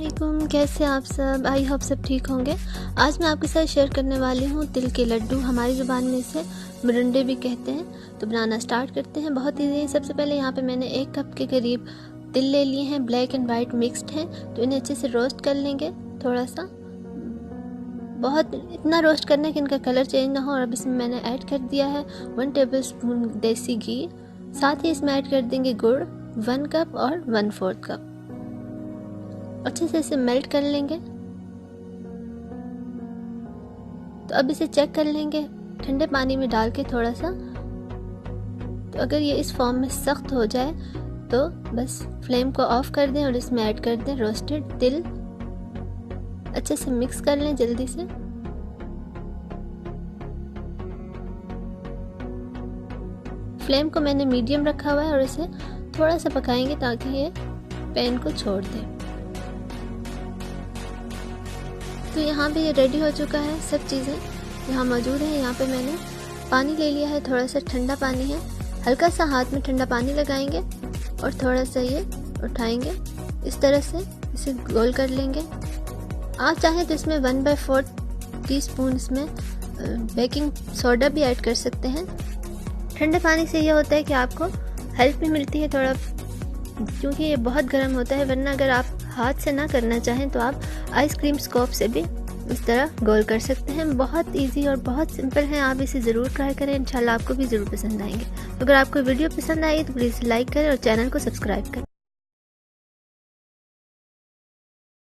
अस्सलामुअलैकुम, कैसे आप सब। आई होप सब ठीक होंगे। आज मैं आपके साथ शेयर करने वाली हूँ तिल के लड्डू। हमारी ज़ुबान में इसे मुरंडे भी कहते हैं। तो बनाना स्टार्ट करते हैं। बहुत ईजी है। सबसे पहले यहाँ पे मैंने 1 कप के करीब तिल ले लिए हैं। ब्लैक एंड वाइट मिक्स्ड हैं, तो इन्हें अच्छे से रोस्ट कर लेंगे। थोड़ा सा, बहुत इतना रोस्ट करना है कि इनका कलर चेंज ना हो। और अब इसमें मैंने ऐड कर दिया है 1 टेबलस्पून देसी घी। साथ ही इसमें ऐड कर देंगे गुड़ 1 कप और 1/4 कप। अच्छे से इसे मेल्ट कर लेंगे। तो अब इसे चेक कर लेंगे ठंडे पानी में डाल के थोड़ा सा। तो अगर ये इस फॉर्म में सख्त हो जाए तो बस फ्लेम को ऑफ कर दें और इसमें ऐड कर दें रोस्टेड तिल। अच्छे से मिक्स कर लें जल्दी से। फ्लेम को मैंने मीडियम रखा हुआ है और इसे थोड़ा सा पकाएंगे ताकि ये पैन को छोड़ दे। तो यहाँ पे ये रेडी हो चुका है। सब चीज़ें यहाँ मौजूद हैं। यहाँ पे मैंने पानी ले लिया है, थोड़ा सा ठंडा पानी है। हल्का सा हाथ में ठंडा पानी लगाएंगे और थोड़ा सा ये उठाएंगे। इस तरह से इसे गोल कर लेंगे। आप चाहें तो इसमें 1/4 टीस्पून इसमें बेकिंग सोडा भी ऐड कर सकते हैं। ठंडे पानी से ये होता है कि आपको हेल्प भी मिलती है थोड़ा, क्योंकि ये बहुत गर्म होता है। वरना अगर आप हाथ से ना करना चाहें तो आप आइसक्रीम स्कोप से भी इस तरह गोल कर सकते हैं। बहुत इजी और बहुत सिंपल है। आप इसे ज़रूर ट्राई करें, इंशाल्लाह आपको भी ज़रूर पसंद आएंगे। अगर आपको वीडियो पसंद आई तो प्लीज़ लाइक करें और चैनल को सब्सक्राइब करें।